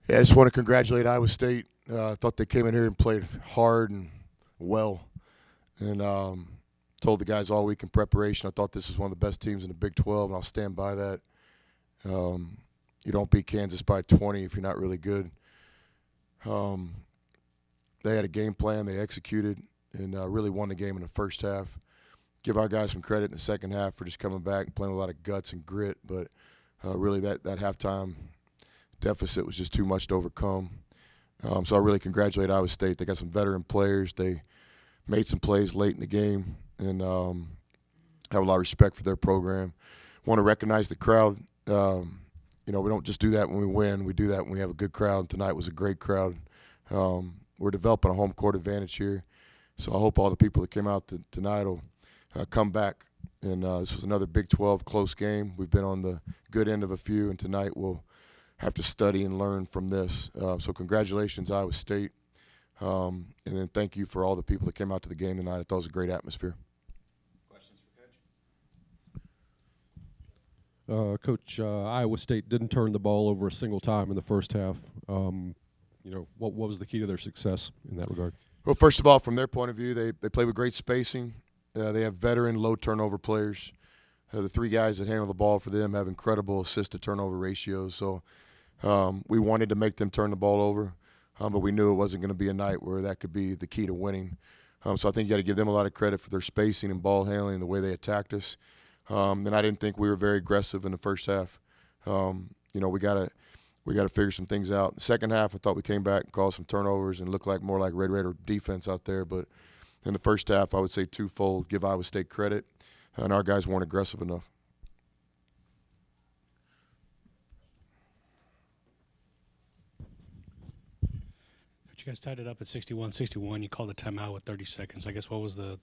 Yeah, I just want to congratulate Iowa State. I thought they came in here and played hard and well, and told the guys all week in preparation. I thought this was one of the best teams in the Big 12, and I'll stand by that. Um, you don't beat Kansas by 20 if you're not really good. Um, they had a game plan, they executed, and really won the game in the first half. Give our guys some credit in the second half for just coming back and playing with a lot of guts and grit, but really that halftime deficit was just too much to overcome. So I really congratulate Iowa State. They got some veteran players. They made some plays late in the game, and have a lot of respect for their program. Want to recognize the crowd. We don't just do that when we win. We do that when we have a good crowd. Tonight was a great crowd. We're developing a home court advantage here, so I hope all the people that came out tonight will come back. And this was another Big 12 close game. We've been on the good end of a few, and tonight we'll have to study and learn from this. So congratulations, Iowa State. And then thank you for all the people that came out to the game tonight. I thought it was a great atmosphere. Questions for Coach? Coach, Iowa State didn't turn the ball over a single time in the first half. What was the key to their success in that regard? Well, first of all, from their point of view, they play with great spacing. They have veteran, low-turnover players. The three guys that handle the ball for them have incredible assist-to-turnover ratios. So we wanted to make them turn the ball over, but we knew it wasn't going to be a night where that could be the key to winning. So I think you got to give them a lot of credit for their spacing and ball handling and the way they attacked us. And I didn't think we were very aggressive in the first half. We got to figure some things out. The second half, I thought we came back and caused some turnovers and looked like more like Red Raider defense out there. But in the first half, I would say twofold: give Iowa State credit, and our guys weren't aggressive enough. You guys tied it up at 61-61. You called the timeout with 30 seconds. I guess what was the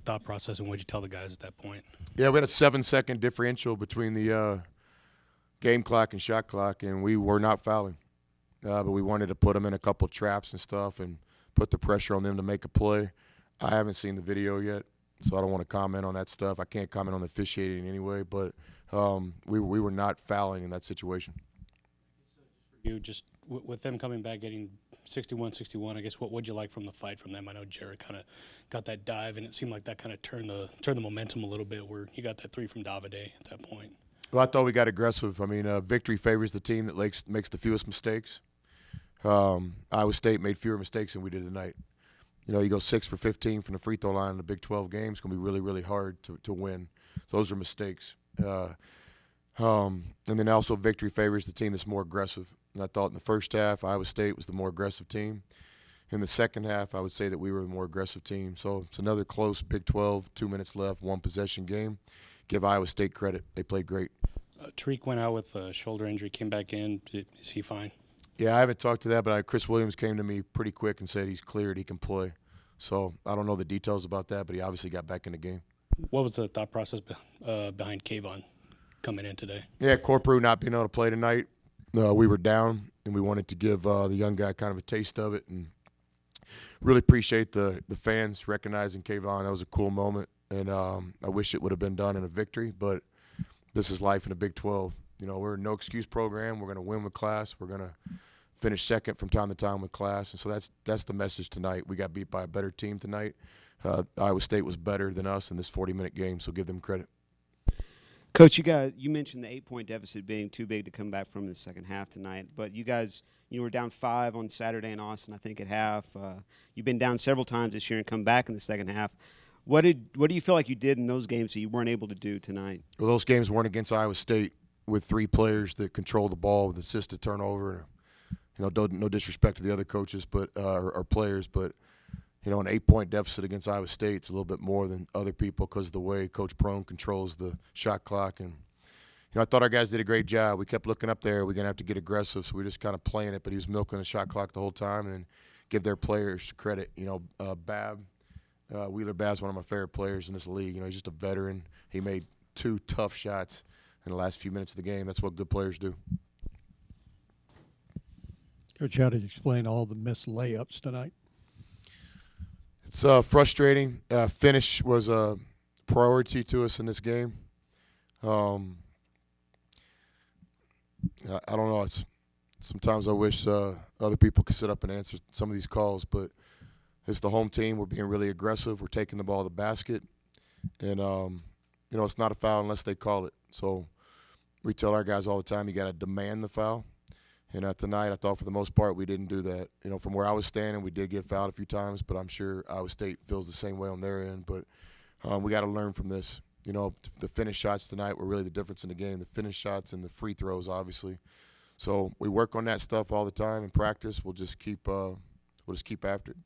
thought process, and what did you tell the guys at that point? Yeah, we had a 7-second differential between the game clock and shot clock, and we were not fouling. But we wanted to put them in a couple traps and stuff and put the pressure on them to make a play. I haven't seen the video yet, so I don't want to comment on that stuff. I can't comment on the officiating anyway, but we were not fouling in that situation. You just with them coming back, getting 61-61. I guess what would you like from the fight from them? I know Jared kind of got that dive, and it seemed like that kind of turned the momentum a little bit. Where you got that three from Davide at that point. Well, I thought we got aggressive. I mean, victory favors the team that makes the fewest mistakes. Iowa State made fewer mistakes than we did tonight. You go 6 for 15 from the free throw line in the Big 12 game. It's going to be really, really hard to win. So those are mistakes. And then also victory favors the team that's more aggressive. And I thought in the first half, Iowa State was the more aggressive team. In the second half, I would say that we were the more aggressive team. So it's another close Big 12, 2 minutes left, one possession game. Give Iowa State credit. They played great. Tariq went out with a shoulder injury, came back in. Is he fine? Yeah, I haven't talked to that, but Chris Williams came to me pretty quick and said he's cleared, he can play. So I don't know the details about that, but he obviously got back in the game. What was the thought process behind Kayvon coming in today? Yeah, Corprew not being able to play tonight. We were down, and we wanted to give the young guy kind of a taste of it, and really appreciate the fans recognizing Kayvon. That was a cool moment, and I wish it would have been done in a victory, but this is life in the Big 12. We're a no-excuse program. We're going to win with class. We're going to finish second from time to time with class, and so that's the message tonight. We got beat by a better team tonight. Iowa State was better than us in this 40-minute game, so give them credit. Coach, you mentioned the 8-point deficit being too big to come back from in the second half tonight, but you guys were down 5 on Saturday in Austin, I think, at half. You've been down several times this year and come back in the second half. What do you feel like you did in those games that you weren't able to do tonight? Well, those games weren't against Iowa State with 3 players that control the ball with assisted turnover. No disrespect to the other coaches, but or players, but an 8-point deficit against Iowa State, it's a little bit more than other people because of the way Coach Prone controls the shot clock. And, I thought our guys did a great job. We kept looking up there. We're going to have to get aggressive, so we just kind of playing it. But he was milking the shot clock the whole time, and give their players credit. Wheeler Bab's one of my favorite players in this league. He's just a veteran. He made 2 tough shots in the last few minutes of the game. That's what good players do. Coach, how did you explain all the missed layups tonight? It's frustrating. Finish was a priority to us in this game. I don't know. It's Sometimes I wish other people could sit up and answer some of these calls, but it's the home team. We're being really aggressive. We're taking the ball to the basket. And, it's not a foul unless they call it. So we tell our guys all the time, you got to demand the foul. And tonight, I thought for the most part we didn't do that. From where I was standing, we did get fouled a few times, but I'm sure Iowa State feels the same way on their end. But we got to learn from this. The finish shots tonight were really the difference in the game. The finish shots and the free throws, obviously. So we work on that stuff all the time in practice. We'll just keep after it.